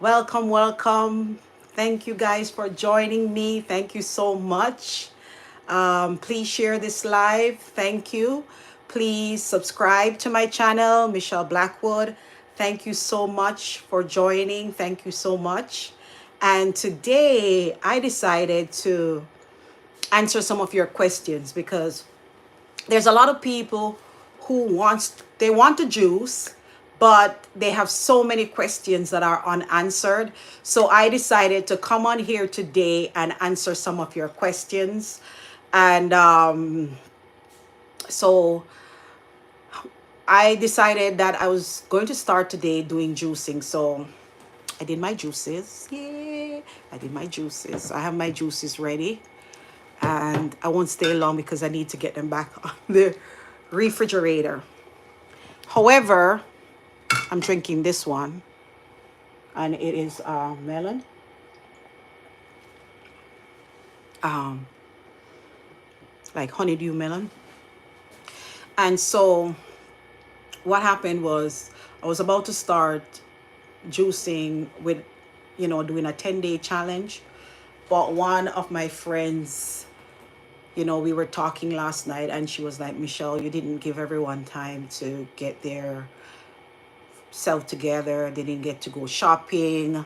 Welcome, welcome. Thank you guys for joining me. Thank you so much. Please share this live. Thank you. Please subscribe to my channel, Michelle Blackwood. Thank you so much for joining. Thank you so much. And today I decided to answer some of your questions because there's a lot of people who they want to juice, but they have so many questions that are unanswered. So I decided to come on here today and answer some of your questions. And so I decided that I was going to start today doing juicing. So I did my juices. Yeah, I did my juices. I have my juices ready. And I won't stay long because I need to get them back on the refrigerator. However, I'm drinking this one, and it is melon. Um, like honeydew melon. And so what happened was I was about to start juicing with, doing a 10-day challenge. But one of my friends, we were talking last night and she was like, Michelle, you didn't give everyone time to get their self together. They didn't get to go shopping.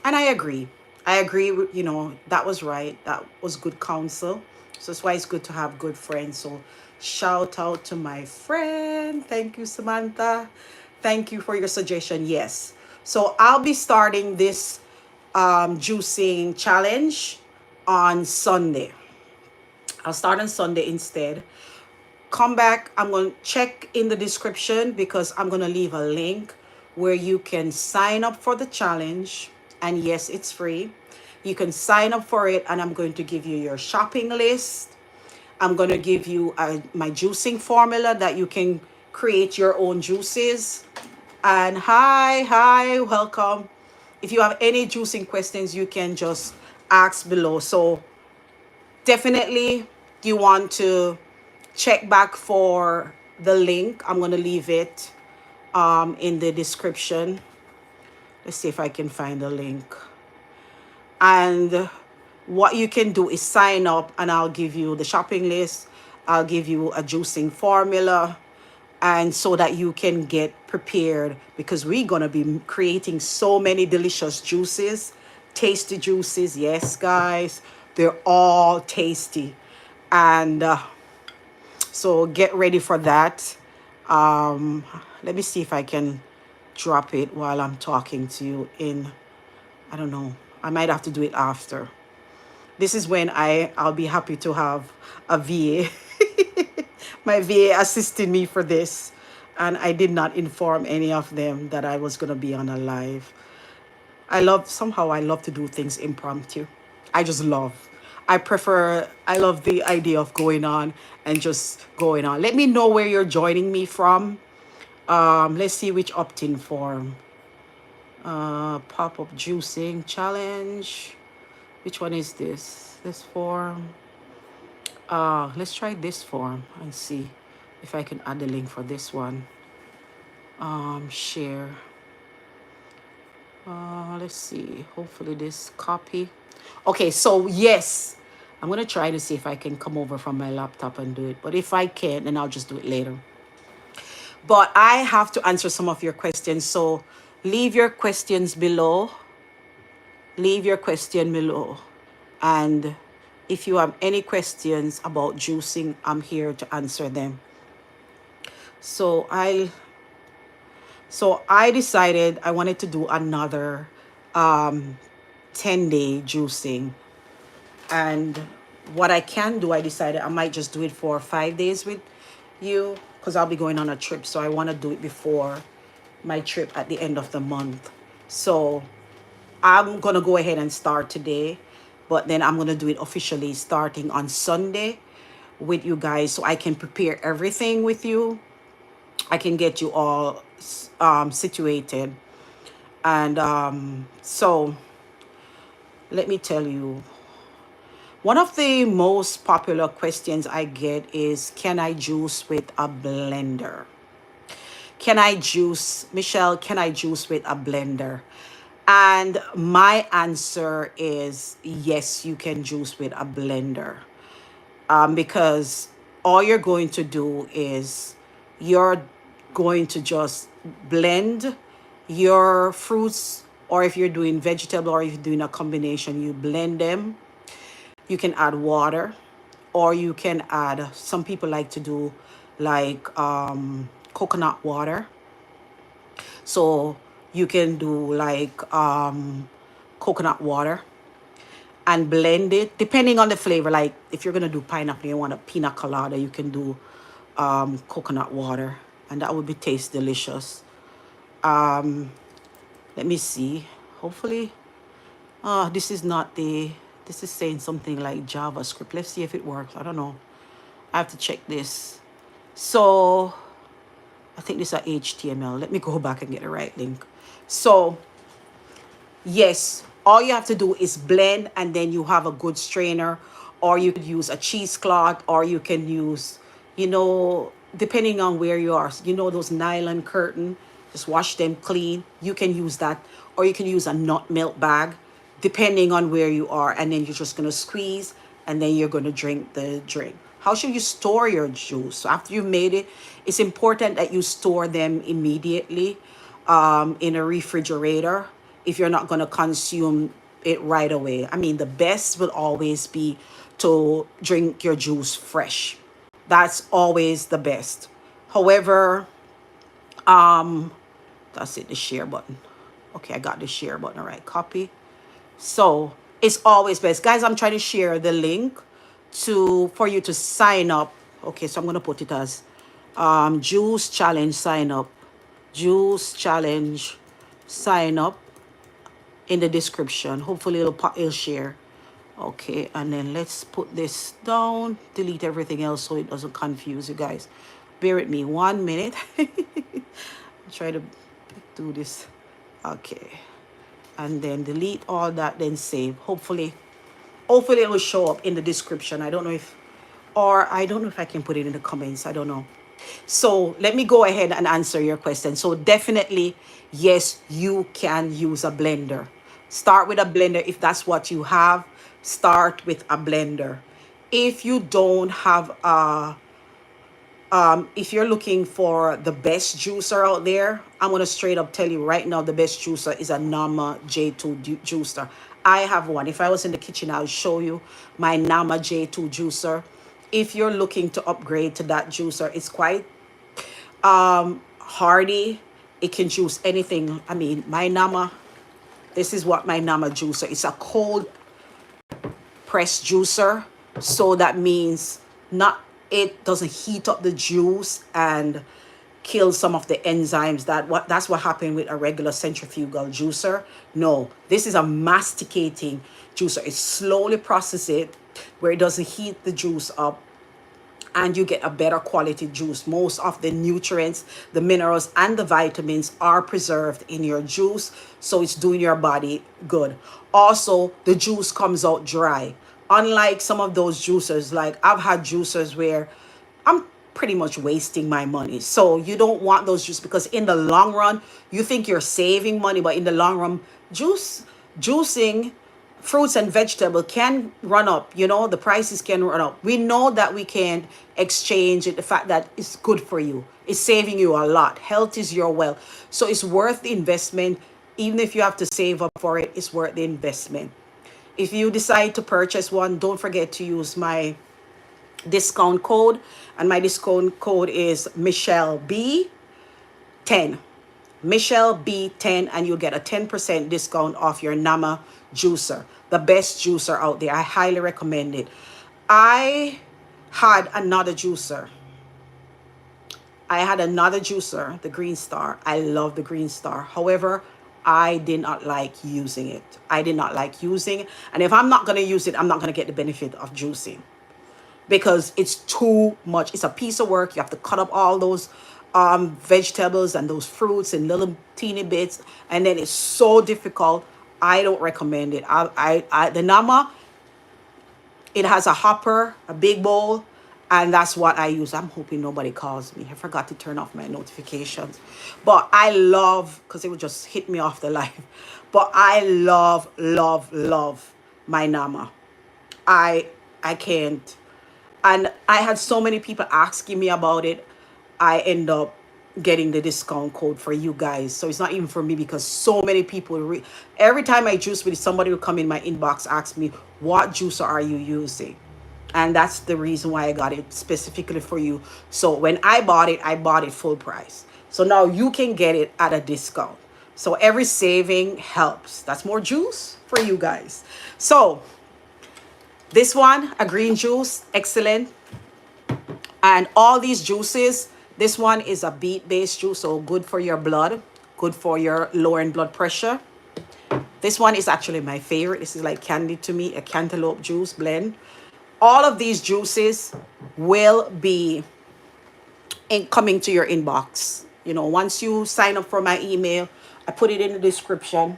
And I agree. I agree with, that was right. That was good counsel. So that's why it's good to have good friends. So shout out to my friend. Thank you, Samantha. Thank you for your suggestion. Yes. So I'll be starting this juicing challenge on Sunday. I'll start on Sunday instead. Come back. I'm going to check in the description because I'm going to leave a link where you can sign up for the challenge. And yes, it's free. You can sign up for it, and I'm going to give you your shopping list. I'm going to give you my juicing formula that you can create your own juices. And hi, welcome. If you have any juicing questions, you can just ask below. So definitely you want to check back for the link. I'm going to leave it in the description. Let's see if I can find the link. And what you can do is sign up, and I'll give you the shopping list. I'll give you a juicing formula, and so that you can get prepared, because we're going to be creating so many delicious juices, tasty juices. Yes, guys, they're all tasty. And so get ready for that. Let me see if I can drop it while I'm talking to you I don't know. I might have to do it after. This is when I'll be happy to have a VA. My VA assisted me for this. And I did not inform any of them that I was going to be on a live. Somehow I love to do things impromptu. I just love. I love the idea of going on and just going on. Let me know where you're joining me from. Let's see which opt-in form. Pop-up juicing challenge. Which one is this? This form. Let's try this form and see if I can add the link for this one. Share. Let's see. Hopefully this copy. Okay, so yes, I'm going to try to see if I can come over from my laptop and do it. But if I can't, then I'll just do it later. But I have to answer some of your questions. So leave your questions below. Leave your question below. And if you have any questions about juicing, I'm here to answer them. So I decided I wanted to do another 10-day juicing. And what I can do, I decided I might just do it for 5 days with you, because I'll be going on a trip. So I want to do it before my trip at the end of the month. So I'm going to go ahead and start today, but then I'm going to do it officially starting on Sunday with you guys, so I can prepare everything with you. I can get you all situated. And so let me tell you, one of the most popular questions I get is, can I juice with a blender? Michelle, can I juice with a blender? And my answer is yes, you can juice with a blender. Because all you're going to do is you're going to just blend your fruits, or if you're doing vegetable or if you're doing a combination, you blend them. You can add water, or you can add, some people like to do like coconut water. So you can do like coconut water and blend it depending on the flavor. Like if you're gonna do pineapple, you want a pina colada, you can do coconut water, and that would be taste delicious. Let me see. Hopefully, this is not the. This is saying something like JavaScript. Let's see if it works. I don't know. I have to check this. So I think this is HTML. Let me go back and get the right link. So yes, all you have to do is blend, and then you have a good strainer, or you could use a cheesecloth, or you can use, depending on where you are, those nylon curtain, just wash them clean. You can use that, or you can use a nut milk bag, depending on where you are. And then you're just going to squeeze, and then you're going to drink the drink. How should you store your juice? So after you've made it, it's important that you store them immediately in a refrigerator if you're not going to consume it right away. I mean, the best will always be to drink your juice fresh. That's always the best. However, that's it, the share button. Okay, I got the share button. All right, copy. So it's always best. Guys, I'm trying to share the link for you to sign up. Okay, so I'm going to put it as Juice Challenge sign up. Juice Challenge sign up in the description. Hopefully it'll share. Okay, and then let's put this down. Delete everything else so it doesn't confuse you guys. Bear with me 1 minute. Try to do this. Okay, and then delete all that, then save. Hopefully it will show up in the description. I don't know if I can put it in the comments. I don't know. So let me go ahead and answer your question. So definitely, yes, you can use a blender. Start with a blender if that's what you have. Start with a blender. If you don't have if you're looking for the best juicer out there, I'm going to straight up tell you right now, the best juicer is a Nama J2 juicer. I have one. If I was in the kitchen, I'll show you my Nama J2 juicer. If you're looking to upgrade to that juicer, it's quite hardy. It can juice anything. I mean, my Nama, this is what my Nama juicer, it's a cold press juicer. So that means it doesn't heat up the juice and kill some of the enzymes. That's what happened with a regular centrifugal juicer. No, this is a masticating juicer. It slowly processes it where it doesn't heat the juice up, and you get a better quality juice. Most of the nutrients, the minerals, and the vitamins are preserved in your juice, so it's doing your body good. Also, the juice comes out dry. Unlike some of those juicers, like I've had juicers where I'm pretty much wasting my money. So you don't want those juices, because in the long run, you think you're saving money, but in the long run, juicing fruits and vegetable can run up. The prices can run up. We know that we can exchange it, the fact that it's good for you. It's saving you a lot. Health is your wealth. So it's worth the investment. Even if you have to save up for it, it's worth the investment. If you decide to purchase one, don't forget to use my discount code. And my discount code is Michelle B10. Michelle B10, and you'll get a 10% discount off your Nama juicer. The best juicer out there. I highly recommend it. I had another juicer, the Green Star. I love the Green Star. However, I did not like using it. And if I'm not going to use it, I'm not going to get the benefit of juicing, because it's too much. It's a piece of work. You have to cut up all those vegetables and those fruits in little teeny bits, and then it's so difficult. I don't recommend it. The Nama, it has a hopper, a big bowl, and that's what I use. I'm hoping nobody calls me. I forgot to turn off my notifications. But I love, because it would just hit me off the live. But I love, love, love my Nama. I I can't. And I had so many people asking me about it. I end up getting the discount code for you guys. So it's not even for me because so many people every time I juice with it, somebody will come in my inbox, ask me, what juicer are you using? And that's the reason why I got it specifically for you. So when I bought it full price. So now you can get it at a discount. So every saving helps. That's more juice for you guys. So this one, a green juice, excellent. And all these juices, this one is a beet-based juice, so good for your blood, good for your lowering blood pressure. This one is actually my favorite. This is like candy to me, a cantaloupe juice blend. All of these juices will be coming to your inbox. You know, once you sign up for my email, I put it in the description.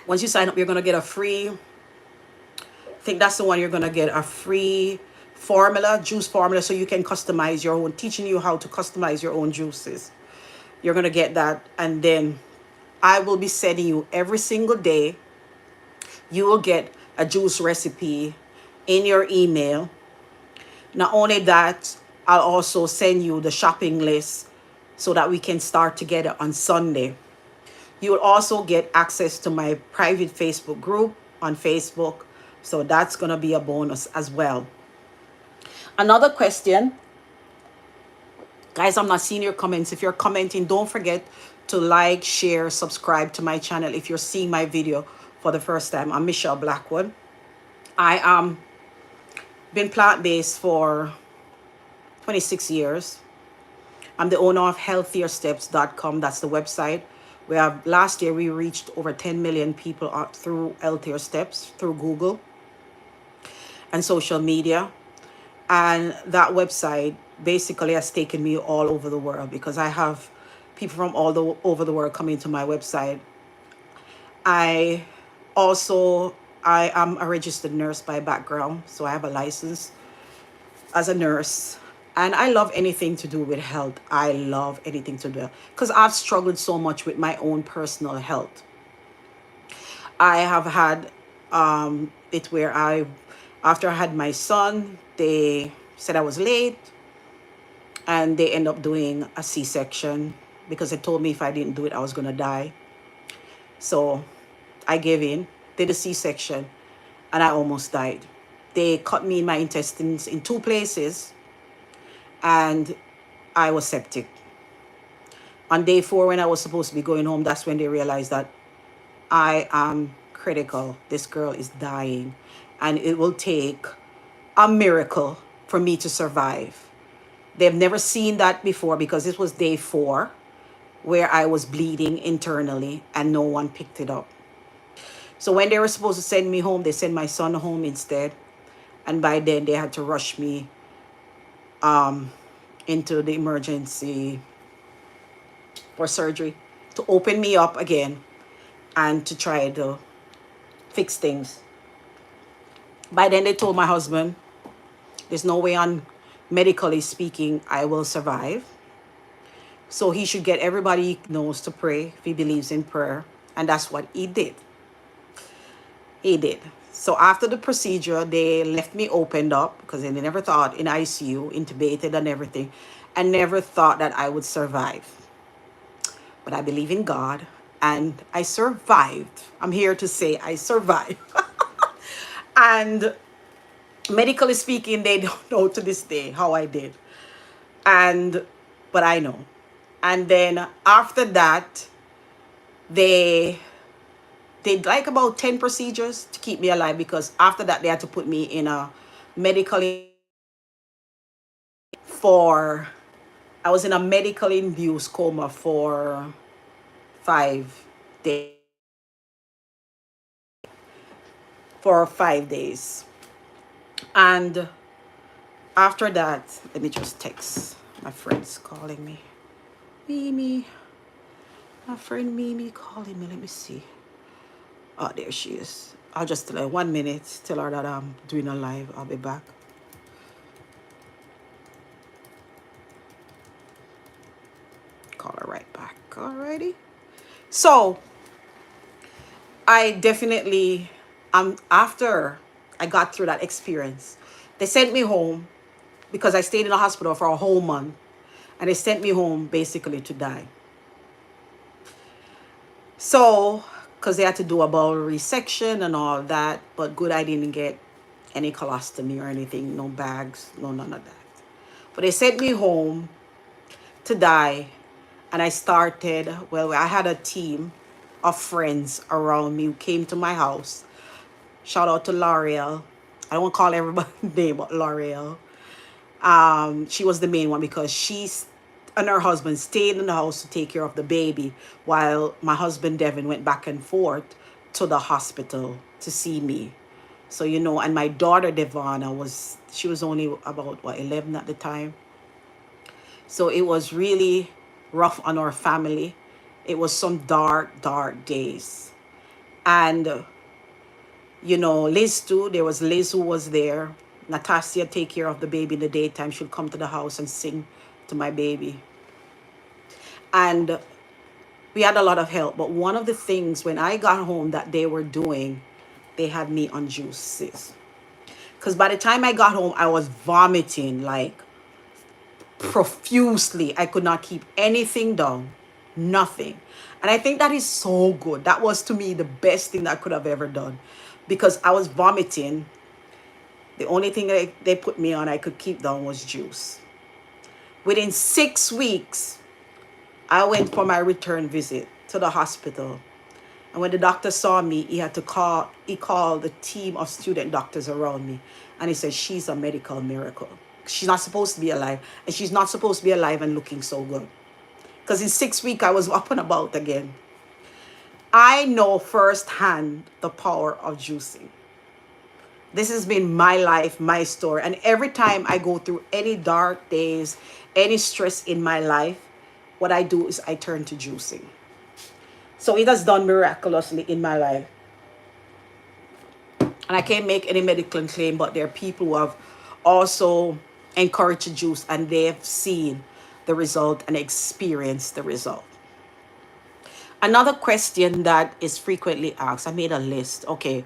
Once you sign up, you're going to get a free, I think that's the one, you're going to get a free formula, juice formula, so you can customize your own, teaching you how to customize your own juices. You're going to get that. And then I will be sending you every single day. You will get a juice recipe in your email. Not only that, I'll also send you the shopping list so that we can start together on Sunday. You will also get access to my private Facebook group on Facebook. So that's going to be a bonus as well. Another question. Guys, I'm not seeing your comments. If you're commenting, don't forget to like, share, subscribe to my channel. If you're seeing my video for the first time, I'm Michelle Blackwood. I been plant-based for 26 years. I'm the owner of healthiersteps.com. That's the website. Last year we reached over 10 million people through Healthier Steps, through Google and social media. And that website basically has taken me all over the world because I have people from over the world coming to my website. I am a registered nurse by background, so I have a license as a nurse. And I love anything to do with health. I love anything to do because I've struggled so much with my own personal health. I have had it where after I had my son, they said I was late and they end up doing a C-section because they told me if I didn't do it, I was going to die. So I gave in, did a C-section, and I almost died. They cut me in my intestines in 2 places, and I was septic. On day 4, when I was supposed to be going home, that's when they realized that I am critical. This girl is dying, and it will take a miracle for me to survive. They've never seen that before because this was day 4 where I was bleeding internally and no one picked it up. So when they were supposed to send me home, they sent my son home instead. And by then they had to rush me into the emergency for surgery to open me up again and to try to fix things. By then they told my husband, there's no way on medically speaking I will survive. So he should get everybody he knows to pray if he believes in prayer. And that's what he did. He did. So after the procedure, they left me opened up because they never thought in ICU, intubated and everything, and never thought that I would survive. But I believe in God and I survived. I'm here to say I survived. And medically speaking, they don't know to this day how I did. But I know. And then after that, they did like about 10 procedures to keep me alive because after that they had to put me in a medically for I was in a medically induced coma for 5 days. For 5 days. And after that, let me just text my friends calling me. Mimi, my friend Mimi calling me. Let me see. Oh, there she is. I'll just tell her 1 minute. Tell her that I'm doing a live. I'll be back. Call her right back. Alrighty. So I definitely, after I got through that experience, they sent me home because I stayed in the hospital for a whole month, and they sent me home basically to die. So, because they had to do a bowel resection and all that, but good, I didn't get any colostomy or anything, no bags, no none of that. But they sent me home to die, and I started, well, I had a team of friends around me who came to my house. Shout out to L'Oreal. I don't want to call everybody name, but L'Oreal. She was the main one because she's and her husband stayed in the house to take care of the baby while my husband Devin went back and forth to the hospital to see me. So, you know, and my daughter Devana she was only about, what, 11 at the time. So it was really rough on our family. It was some dark, dark days. And, you know, Liz too, there was Liz who was there. Natasha take care of the baby in the daytime. She'd come to the house and sing to my baby. And we had a lot of help. But one of the things when I got home that they were doing, they had me on juices. Because by the time I got home, I was vomiting like profusely. I could not keep anything down. Nothing. And I think that is so good. That was to me the best thing that I could have ever done. Because I was vomiting. The only thing they put me on I could keep down was juice. Within 6 weeks, I went for my return visit to the hospital. And when the doctor saw me, he called the team of student doctors around me. And he said, she's a medical miracle. She's not supposed to be alive. And she's not supposed to be alive and looking so good. Because in 6 weeks, I was up and about again. I know firsthand the power of juicing. This has been my life, my story. And every time I go through any dark days, any stress in my life, what I do is I turn to juicing. So it has done miraculously in my life. And I can't make any medical claim, but there are people who have also encouraged to juice and they have seen the result and experienced the result. Another question that is frequently asked, I made a list. Okay.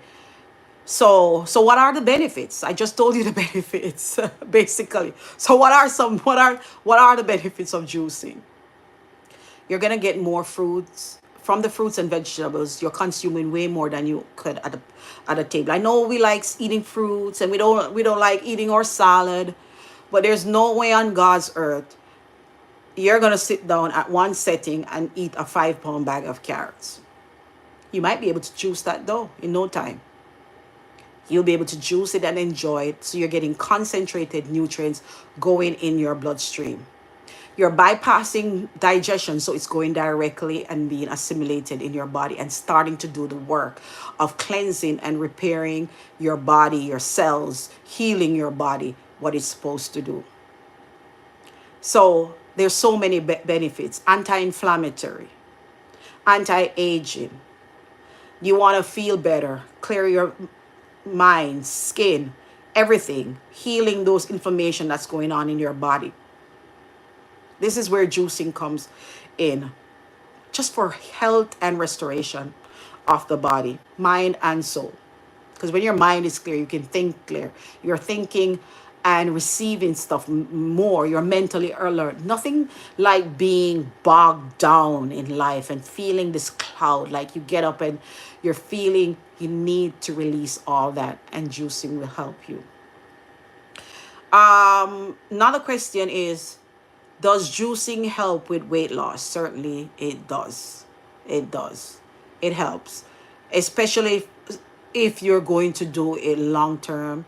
So what are the benefits? I just told you the benefits, basically. So what are the benefits of juicing? You're gonna get more fruits. From the fruits and vegetables, you're consuming way more than you could at a table. I know we like eating fruits and we don't like eating our salad, but there's no way on God's earth you're gonna sit down at one setting and eat a 5-pound bag of carrots. You might be able to juice that though in no time. You'll be able to juice it and enjoy it. So you're getting concentrated nutrients going in your bloodstream. You're bypassing digestion, so it's going directly and being assimilated in your body and starting to do the work of cleansing and repairing your body, your cells, healing your body, what it's supposed to do. So there's so many benefits. Anti-inflammatory, anti-aging. You want to feel better, clear your mind, skin, everything, healing those inflammation that's going on in your body. This is where juicing comes in, just for health and restoration of the body, mind and soul. Because when your mind is clear, you can think clear. You're thinking and receiving stuff more. You're mentally alert. Nothing like being bogged down in life and feeling this cloud, like you get up and you're feeling you need to release all that, and juicing will help you. Another question is, does juicing help with weight loss? Certainly it does. It does. It helps. Especially if you're going to do it long term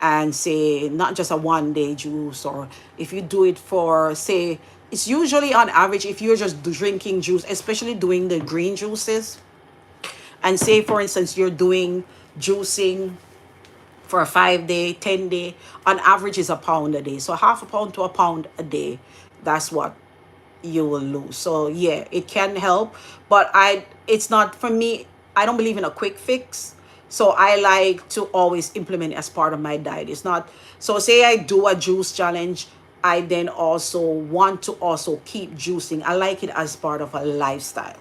and say not just a 1 day juice, or if you do it for, say, it's usually on average, if you're just drinking juice, especially doing the green juices, and say for instance you're doing juicing for a 5-day, 10-day, on average is a pound a day. So half a pound to a pound a day, that's what you will lose. So yeah, it can help, but it's not for me. I don't believe in a quick fix. So I like to always implement it as part of my diet. It's not, so say I do a juice challenge, I then also want to also keep juicing. I like it as part of a lifestyle.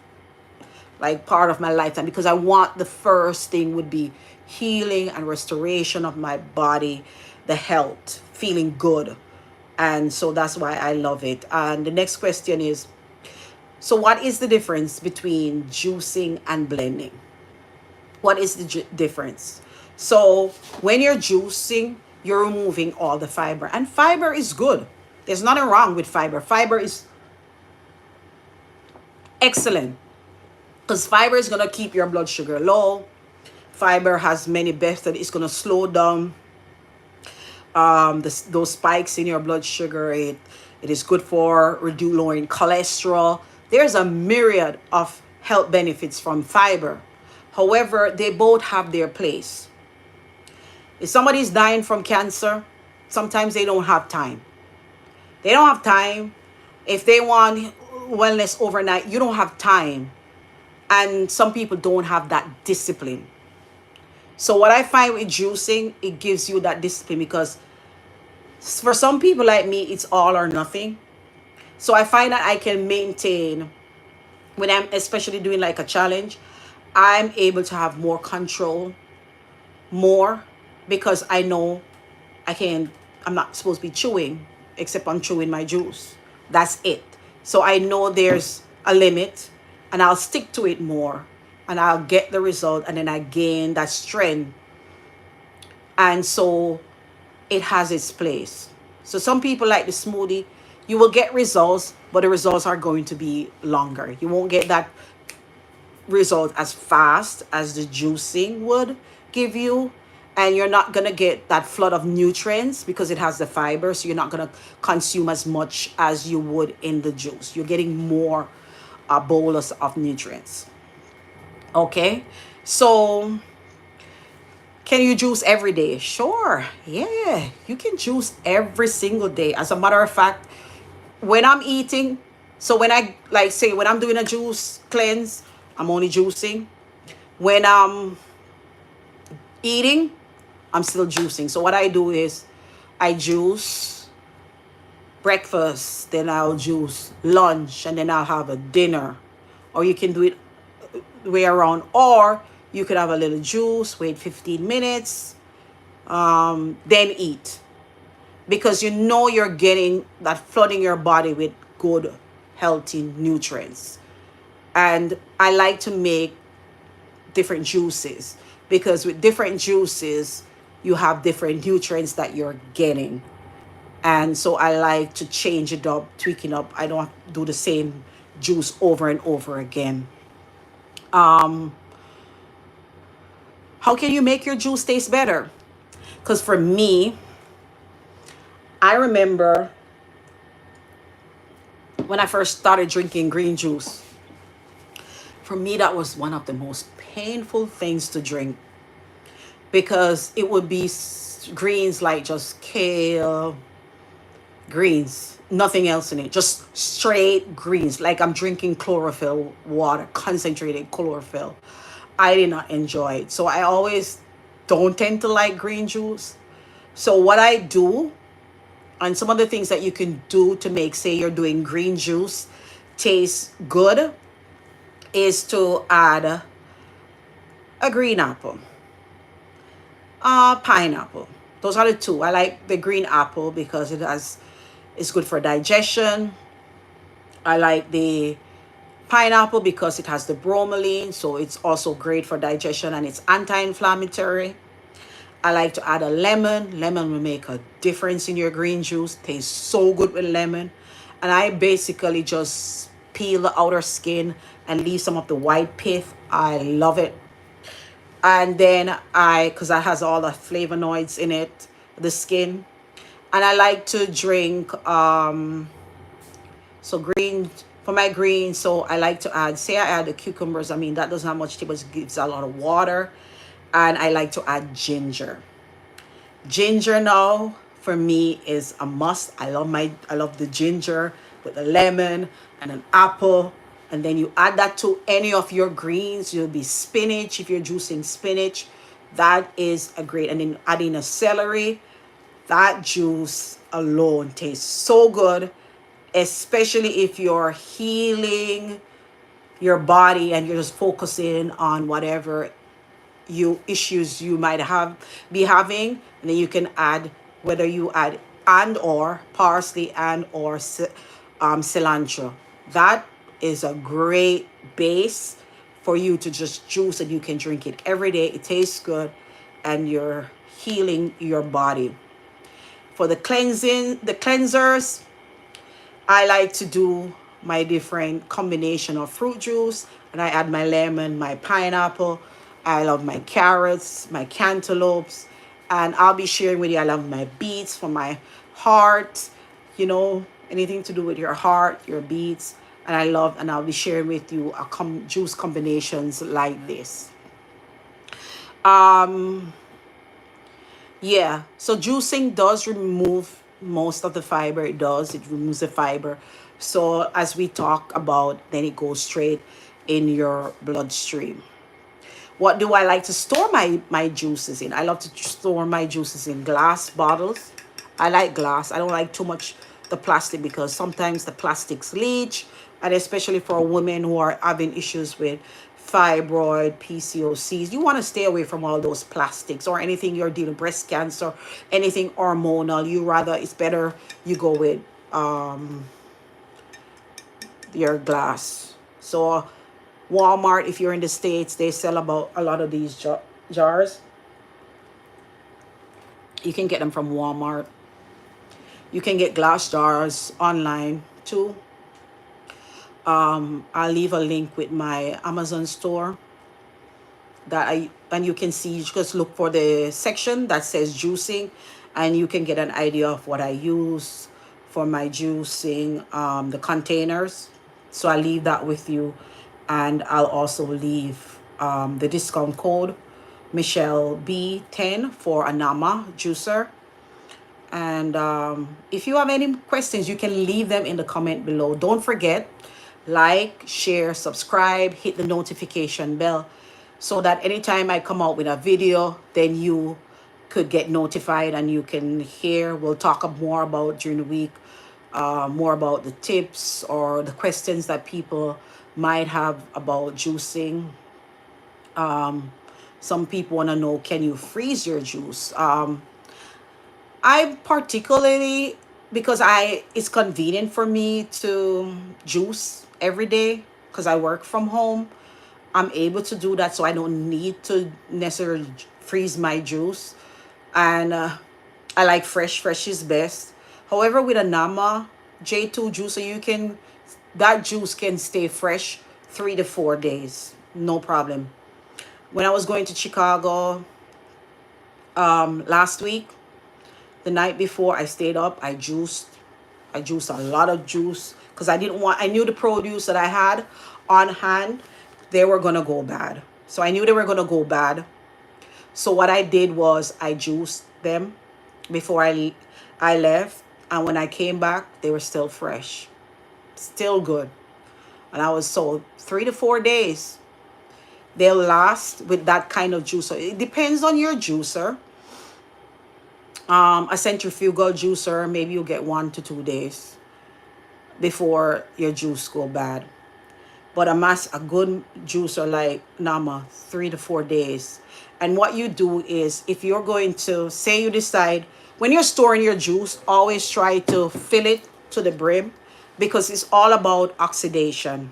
like part of my lifetime, because I want the first thing would be healing and restoration of my body, the health, feeling good. And so that's why I love it. And the next question is, so what is the difference between juicing and blending? What is the difference? So when you're juicing, you're removing all the fiber, and fiber is good. There's nothing wrong with fiber. Fiber is excellent because fiber is going to keep your blood sugar low. Fiber has many benefits. It's going to slow down those spikes in your blood sugar. It is good for lowering cholesterol. There's a myriad of health benefits from fiber. However, they both have their place. If somebody's dying from cancer, sometimes they don't have time. They don't have time. If they want wellness overnight, you don't have time. And some people don't have that discipline. So what I find with juicing, it gives you that discipline, because for some people like me, it's all or nothing. So I find that I can maintain, when I'm especially doing like a challenge, I'm able to have more control, more, because I know I'm not supposed to be chewing, except I'm chewing my juice. That's it. So I know there's a limit, and I'll stick to it more, and I'll get the result, and then I gain that strength. And so it has its place. So some people like the smoothie, you will get results, but the results are going to be longer. You won't get that result as fast as the juicing would give you, and you're not going to get that flood of nutrients because it has the fiber, so you're not going to consume as much as you would in the juice. You're getting more a bolus of nutrients. Okay, so can you juice every day? Sure, yeah, you can juice every single day. As a matter of fact, when I'm eating, so when I like say when I'm doing a juice cleanse, I'm only juicing. When I'm eating, I'm still juicing. So what I do is I juice breakfast, then I'll juice lunch, and then I'll have a dinner. Or you can do it way around, or you could have a little juice, wait 15 minutes, then eat. Because you know you're getting that, flooding your body with good, healthy nutrients. And I like to make different juices, because with different juices, you have different nutrients that you're getting. And so I like to change it up, tweaking up. I don't do the same juice over and over again. How can you make your juice taste better? Because for me, I remember when I first started drinking green juice, for me, that was one of the most painful things to drink, because it would be greens like just kale, greens, nothing else in it, just straight greens, like I'm drinking chlorophyll water, concentrated chlorophyll. I did not enjoy it. So I always don't tend to like green juice. So what I do, and some of the things that you can do to make, say you're doing green juice taste good, is to add a green apple, pineapple. Those are the two. I like the green apple because it's good for digestion. I like the pineapple because it has the bromelain, so it's also great for digestion, and it's anti-inflammatory. I like to add a lemon. Lemon will make a difference in your green juice. Tastes so good with lemon. And I basically just peel the outer skin and leave some of the white pith. I love it. And then because that has all the flavonoids in it, the skin. And I like to drink, so green, for my green, so I like to add, say I add the cucumbers. I mean, that doesn't have much, but it gives a lot of water. And I like to add ginger. Ginger now for me is a must. I love the ginger with the lemon and an apple. And then you add that to any of your greens. You'll be spinach if you're juicing spinach. That is a great, and then adding a celery. That juice alone tastes so good, especially if you're healing your body and you're just focusing on whatever you issues you might have be having, and then you can add, whether you add and or parsley and or cilantro. That is a great base for you to just juice, and you can drink it every day. It tastes good, and you're healing your body. For the cleansers, I like to do my different combination of fruit juice, and I add my lemon, my pineapple. I love my carrots, my cantaloupes, and I'll be sharing with you. I love my beets for my heart, anything to do with your heart, your beets. And I'll be sharing with you juice combinations like this. Yeah, so juicing does remove most of the fiber. It removes the fiber. So as we talk about, then it goes straight in your bloodstream. What do I like to store my juices in? I love to store my juices in glass bottles. I like glass. I don't like too much the plastic, because sometimes the plastics leach, and especially for women who are having issues with fibroid, PCOCs, you want to stay away from all those plastics or anything you're dealing with, breast cancer, anything hormonal. It's better you go with your glass. So Walmart, if you're in the States, they sell about a lot of these jars. You can get them from Walmart. You can get glass jars online too. I'll leave a link with my Amazon store and you can see, you just look for the section that says juicing, and you can get an idea of what I use for my juicing, the containers. So I'll leave that with you, and I'll also leave the discount code Michelle B10 for a Nama juicer. And if you have any questions, you can leave them in the comment below. Don't forget, like, share, subscribe, hit the notification bell, so that anytime I come out with a video, then you could get notified and you can hear. We'll talk more about during the week, more about the tips or the questions that people might have about juicing. Some people want to know, can you freeze your juice? I particularly, because it's convenient for me to juice every day because I work from home. I'm able to do that, so I don't need to necessarily freeze my juice. And I like fresh. Fresh is best. However, with a Nama J2 juicer, that juice can stay fresh 3 to 4 days, no problem. When I was going to Chicago last week, the night before, I stayed up. I juiced a lot of juice because I knew the produce that I had on hand, they were gonna go bad. So I knew they were gonna go bad. So what I did was I juiced them before I left, and when I came back, they were still fresh, still good. And I was sold 3 to 4 days. They'll last with that kind of juicer. It depends on your juicer. A centrifugal juicer, maybe you'll get 1 to 2 days before your juice go bad. But a good juicer like Nama, 3 to 4 days. And what you do is, if you're going to, say you decide, when you're storing your juice, always try to fill it to the brim, because it's all about oxidation.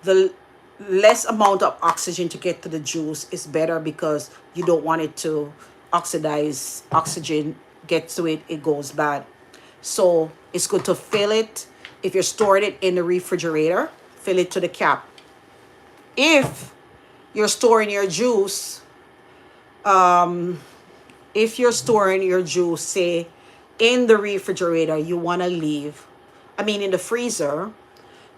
The less amount of oxygen to get to the juice is better, because you don't want it to oxidize. Oxygen gets to it, it goes bad. So it's good to fill it. If you're storing it in the refrigerator, fill it to the cap. If you're storing your juice, say in the refrigerator, you want to leave, in the freezer,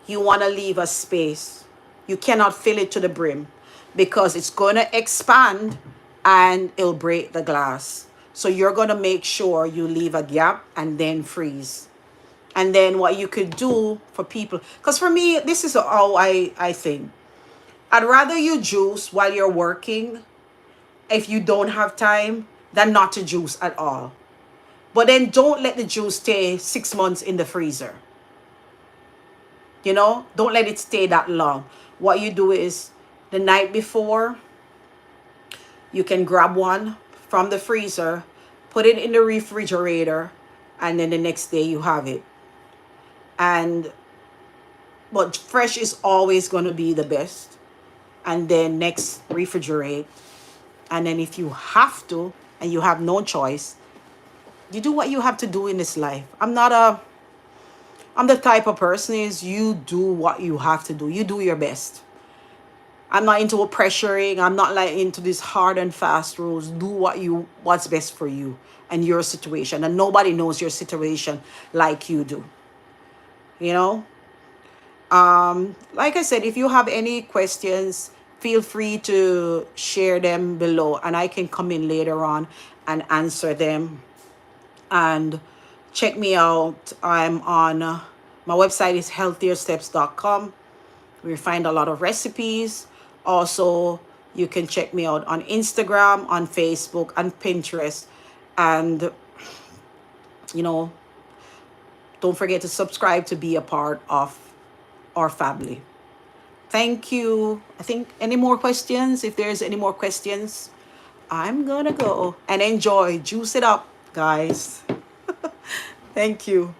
you want to leave a space. You cannot fill it to the brim, because it's going to expand and it'll break the glass. So you're going to make sure you leave a gap and then freeze. And then what you could do for people, because for me, this is how I think. I'd rather you juice while you're working, if you don't have time, than not to juice at all. But then don't let the juice stay 6 months in the freezer. You know, don't let it stay that long. What you do is the night before, you can grab one from the freezer, put it in the refrigerator, and then the next day you have it. And but fresh is always going to be the best. And then next, refrigerate. And then if you have to and you have no choice, you do what you have to do in this life. I'm the type of person is you do what you have to do. You do your best. I'm not into pressuring. I'm not like into these hard and fast rules. Do what's best for you and your situation. And nobody knows your situation like you do. You know? Like I said, if you have any questions, feel free to share them below and I can come in later on and answer them. And check me out. I'm on my website is healthiersteps.com. We find a lot of recipes. Also, you can check me out on Instagram, on Facebook, and Pinterest. And, you know, don't forget to subscribe to be a part of our family. Thank you. I think any more questions? If there's any more questions, I'm gonna go and enjoy. Juice it up, guys. Thank you.